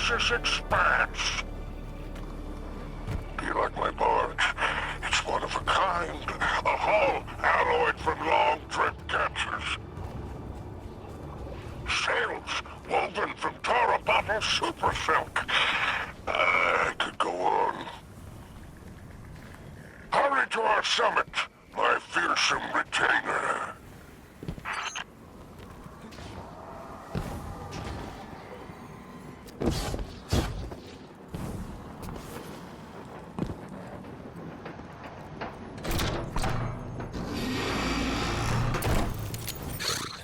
precious expanse. Do you like my barge? It's one of a kind. A hull alloyed from long-trip captures. Sails woven from Tara bottle super silk. I could go on. Hurry to our summit, my fearsome retainer.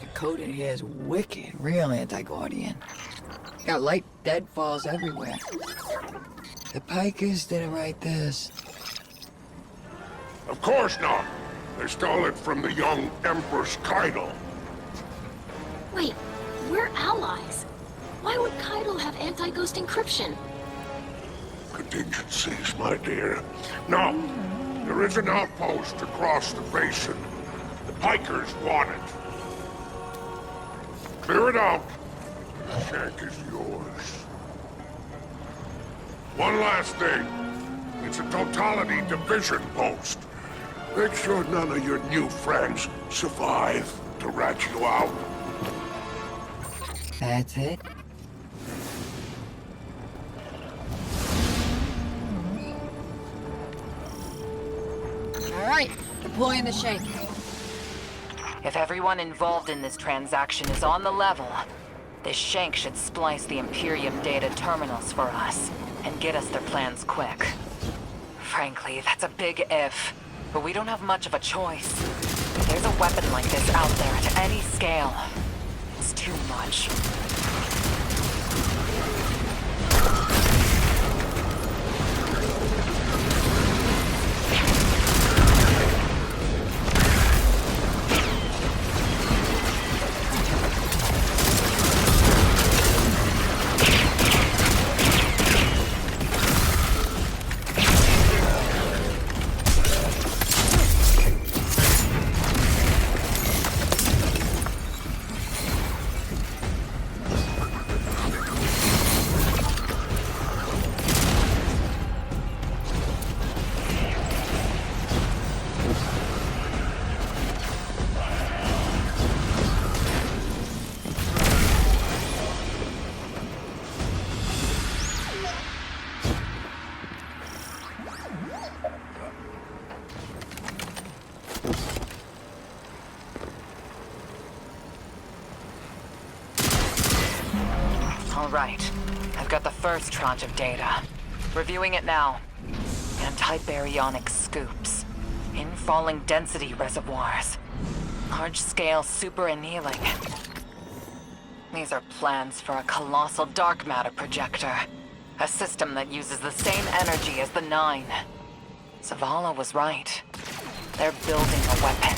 The code in here is wicked, real anti-Guardian. Got light deadfalls everywhere. The Pikers didn't write this. Of course not. They stole it from the young Empress Keitel. Wait, we're allies. Why would Keitel have anti-ghost encryption? Contingencies, my dear. No, there is an outpost across the basin. The Pikers want it. Clear it out. The shack is yours. One last thing. It's a totality division post. Make sure none of your new friends survive to rat you out. That's it? Alright, deploying the shank. If everyone involved in this transaction is on the level, this shank should splice the Imperium data terminals for us, and get us their plans quick. Frankly, that's a big if, but we don't have much of a choice. If there's a weapon like this out there at any scale, it's too much. All right. I've got the first tranche of data. Reviewing it now. Anti-baryonic scoops. Infalling density reservoirs. Large-scale super-annealing. These are plans for a colossal dark matter projector. A system that uses the same energy as the Nine. Zavala was right. They're building a weapon.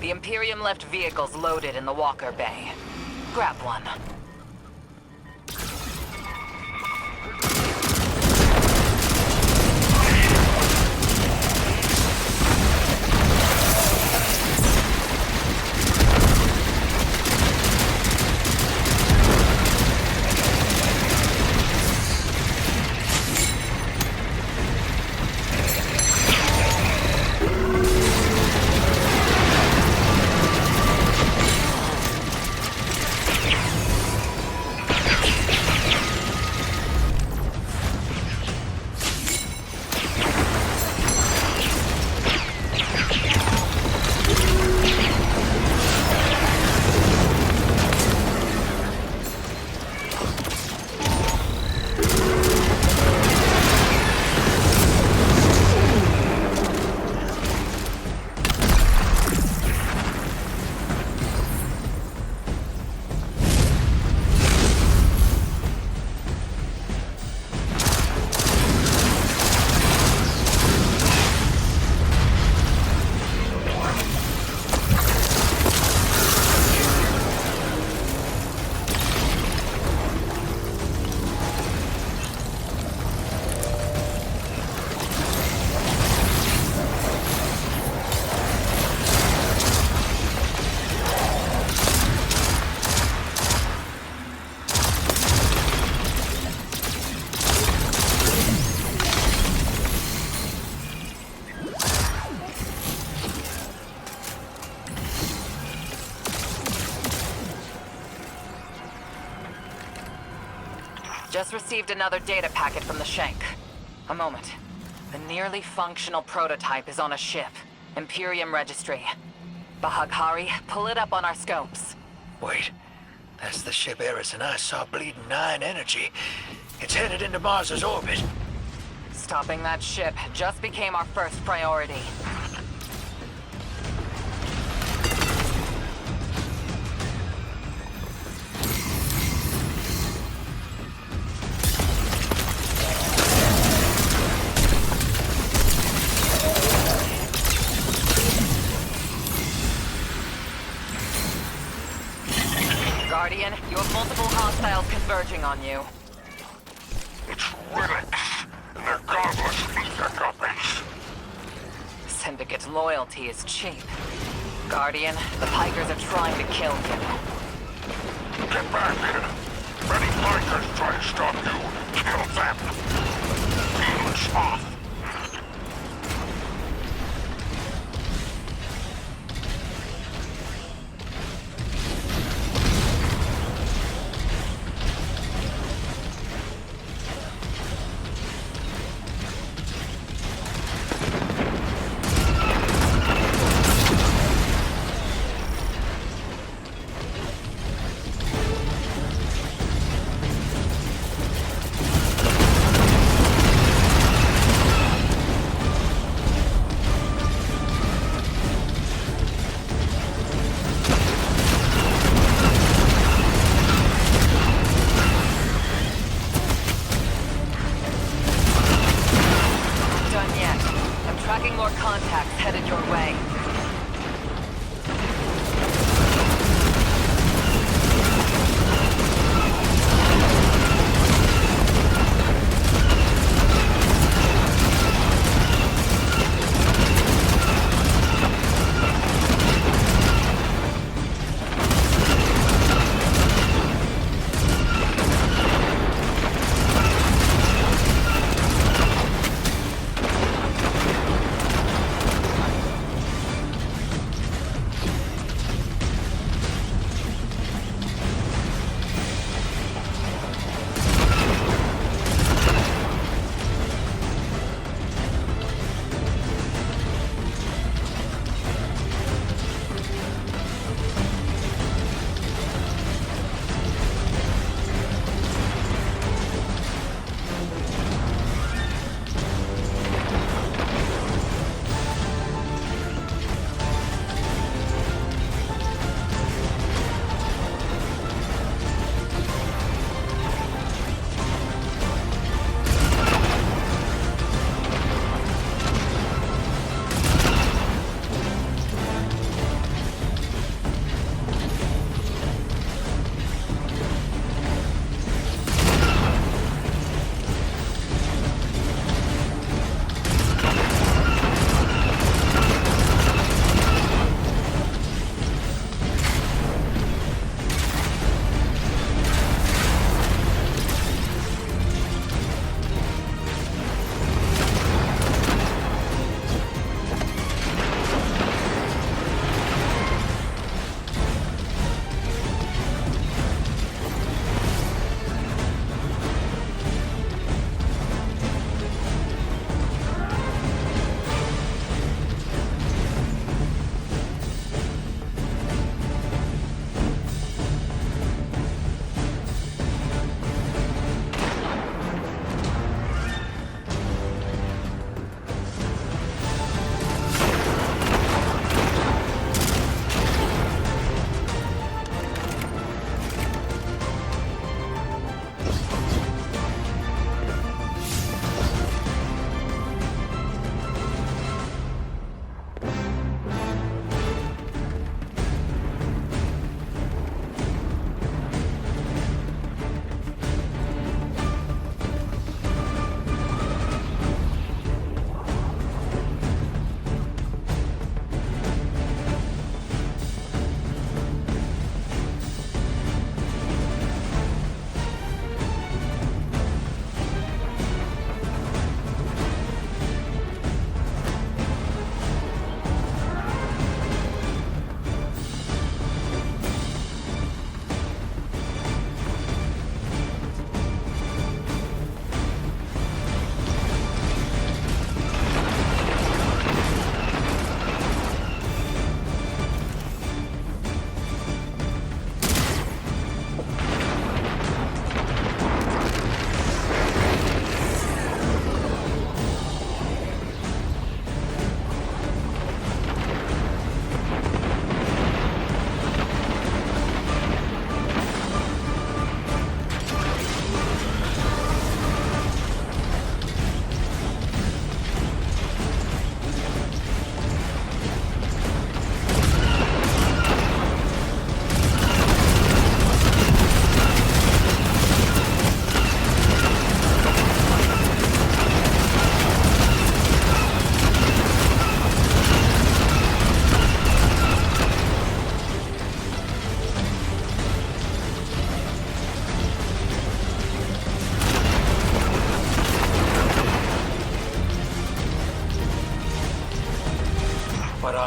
The Imperium left vehicles loaded in the Walker Bay. Grab one. Just received another data packet from the Shank. A moment. The nearly functional prototype is on a ship. Imperium Registry. Bahaghari, pull it up on our scopes. Wait, that's the ship Eris and I saw bleeding 9 energy. It's headed into Mars's orbit. Stopping that ship just became our first priority. Guardian, you have multiple hostiles converging on you. It's relics, and they're godless ether guppies. Syndicate loyalty is cheap. Guardian, the Pikers are trying to kill you. Get back here. Many bikers try to stop you. Kill them. Feelings off. More contacts headed your way.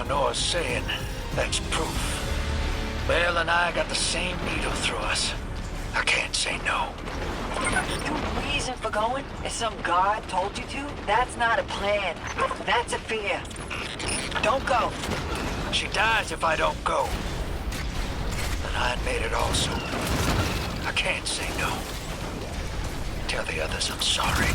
Noah's saying, that's proof. Belle and I got the same needle through us. I can't say no. Your reason for going is some god told you to? That's not a plan. That's a fear. Don't go. She dies if I don't go. And I made it also. I can't say no. Tell the others I'm sorry.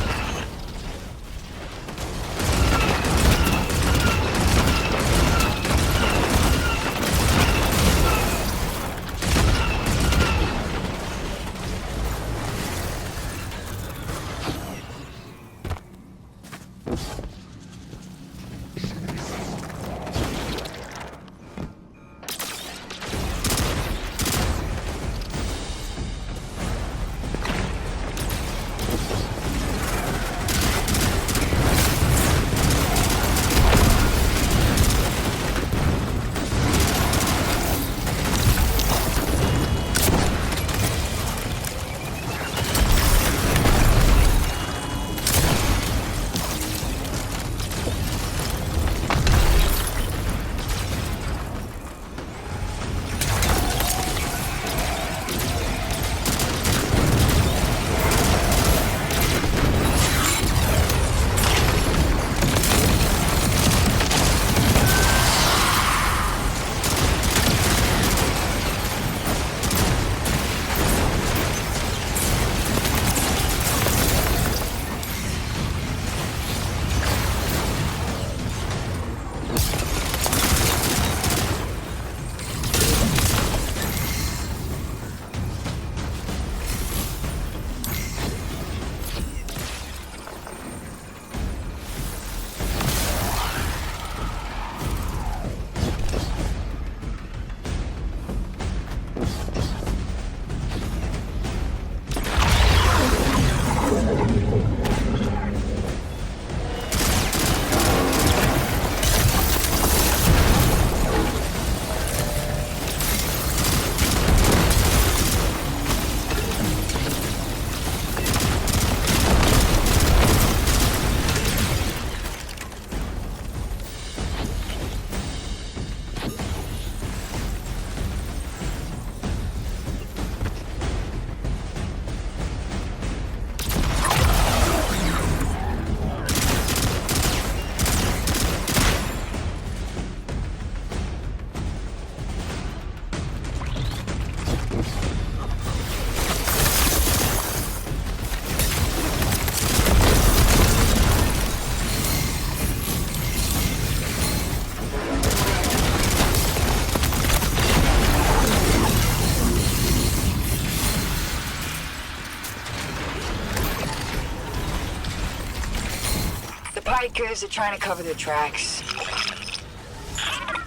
Bikers are trying to cover their tracks.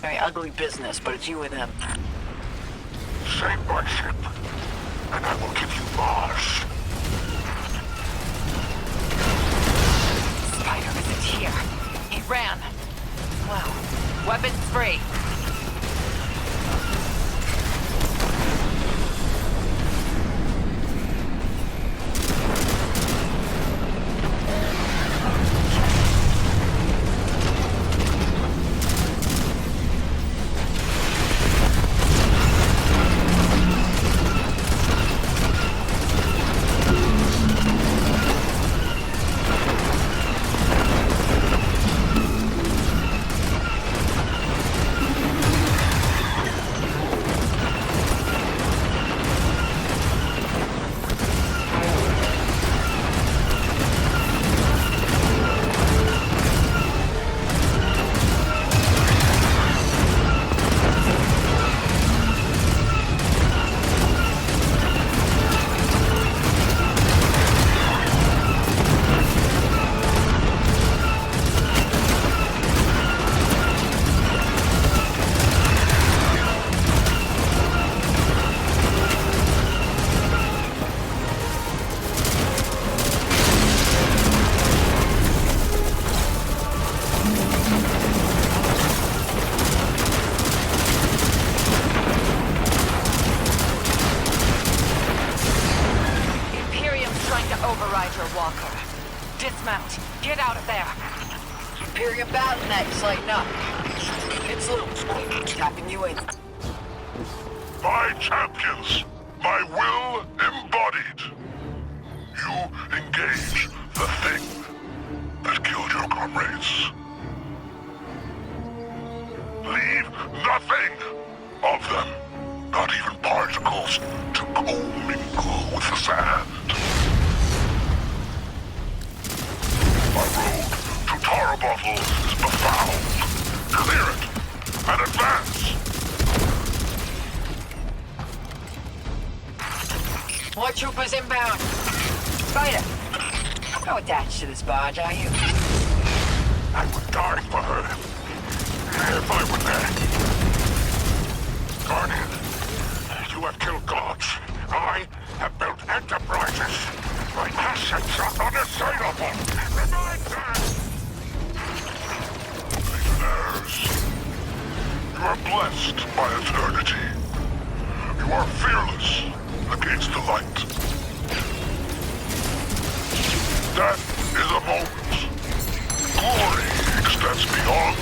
Very ugly business, but it's you and them. Save my ship, and I will give you Mars. Spider isn't here. He ran. Well, weapons free. Walker. Dismount. Get out of there. Imperium battle nets, lighten up. It's loose. Tapping you in. My champions, my will embodied. You engage the thing that killed your comrades. Leave nothing of them, not even particles, to commingle with the sand. My road to Tarabottle is befouled. Clear it and advance. More troopers inbound. Spider, no attached to this barge, are you? I would die for her if I were there. Guardian, you have killed gods. I have built enterprises. My assets are unassailable. Remind them! Prisoners, you are blessed by eternity. You are fearless against the light. Death is a moment. Glory extends beyond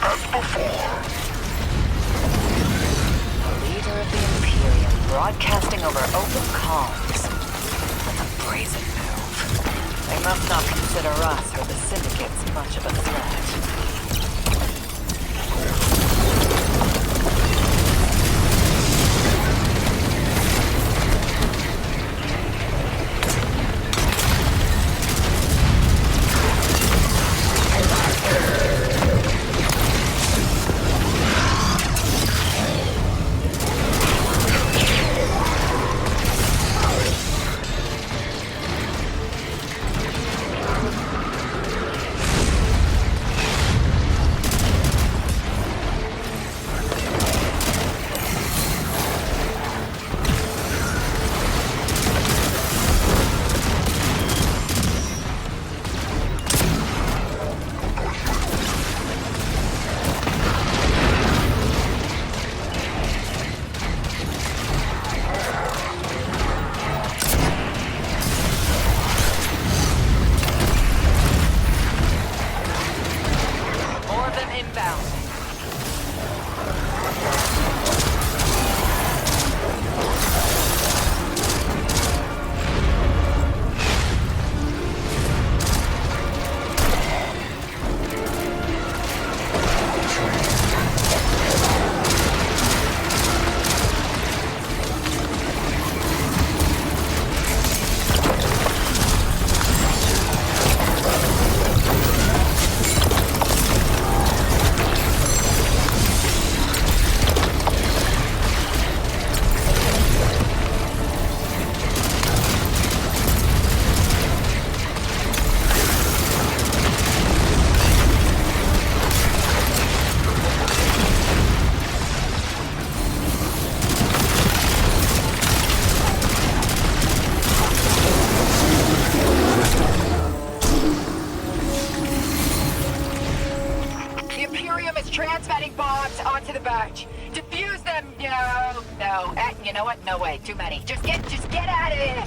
and before. The leader of the Imperium broadcasting over open comms. That's a brazen move. They must not consider us or the Syndicates much of a threat. You know what? No way. Too many. Just get out of here!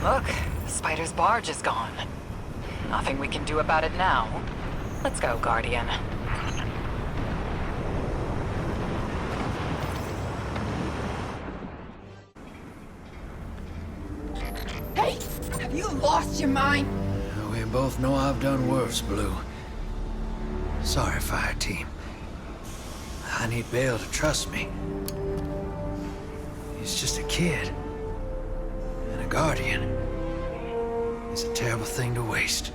Look, Spider's barge is gone. Nothing we can do about it now. Let's go, Guardian. Hey! Have you lost your mind? We both know I've done worse, Blue. Sorry, Fire Team. I need Bale to trust me. He's just a kid. And a Guardian is a terrible thing to waste.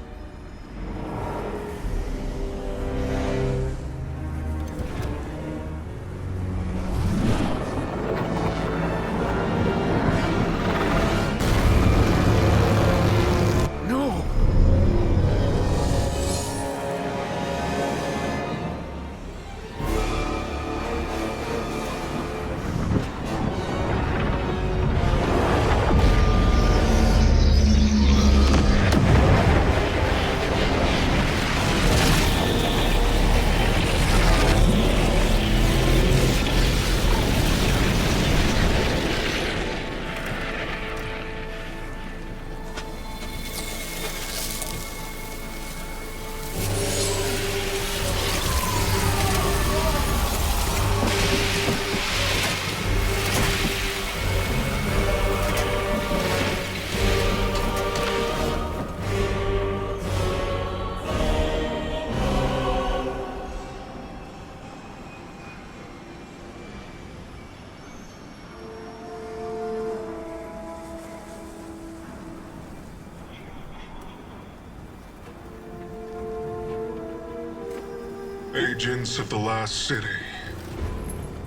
Agents of the Last City.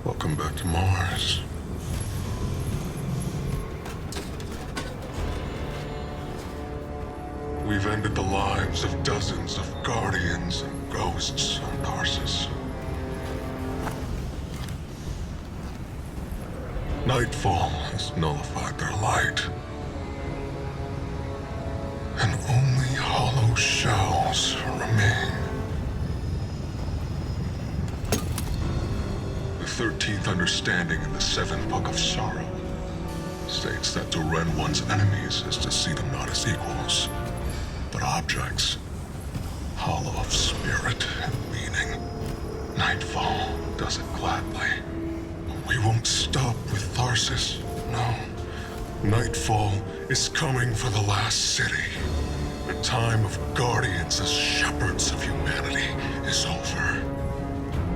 Welcome back to Mars. We've ended the lives of dozens of Guardians and Ghosts on Tarsus. Nightfall has nullified their light. And only hollow shells remain. The 13th understanding in the 7th Book of Sorrow states that to rend one's enemies is to see them not as equals, but objects, hollow of spirit and meaning. Nightfall does it gladly. We won't stop with Tarsus, no. Nightfall is coming for the Last City. The time of Guardians as shepherds of humanity is over.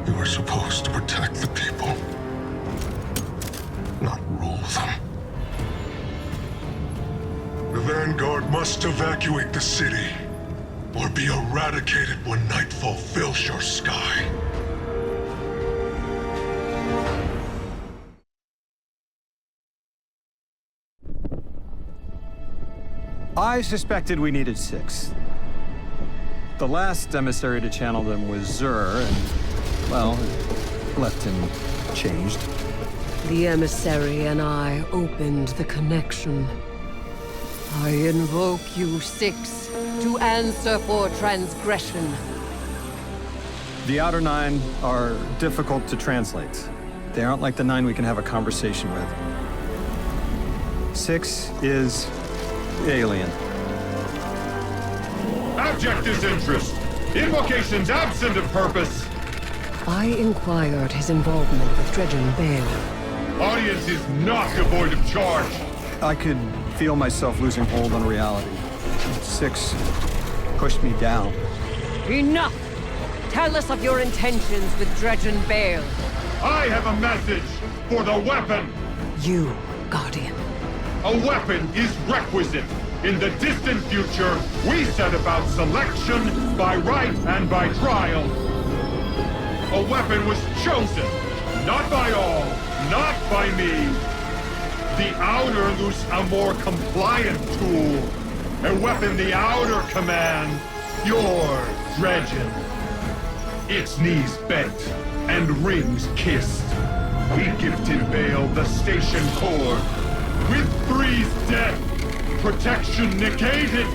We were supposed to protect the people, not rule them. The Vanguard must evacuate the city, or be eradicated when Nightfall fills your sky. I suspected we needed 6. The last emissary to channel them was Zur, and, well, left him changed. The emissary and I opened the connection. I invoke you 6 to answer for transgression. The Outer 9 are difficult to translate. They aren't like the 9 we can have a conversation with. 6 is alien. Abject is interest. Invocations absent of purpose. I inquired his involvement with Dredgen Bale. Audience is not devoid of charge. I could feel myself losing hold on reality. 6 pushed me down. Enough! Tell us of your intentions with Dredgen Bale. I have a message for the weapon. You, Guardian. A weapon is requisite. In the distant future, we set about selection by right and by trial. A weapon was chosen, not by all, not by me. The Outer loose a more compliant tool. A weapon the Outer command, your Dredgen. Its knees bent and rings kissed. We gifted Bale the station core. With Three's death, protection negated.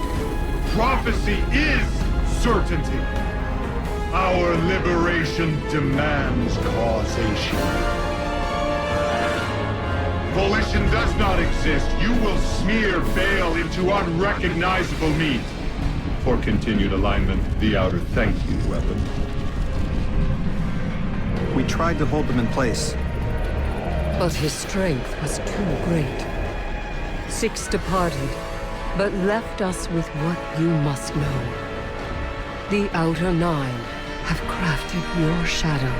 Prophecy is certainty. Our liberation demands causation. Volition does not exist. You will smear Bale into unrecognizable meat. For continued alignment, the Outer thank you, weapon. We tried to hold them in place. But his strength was too great. 6 departed, but left us with what you must know. The Outer 9 have crafted your shadow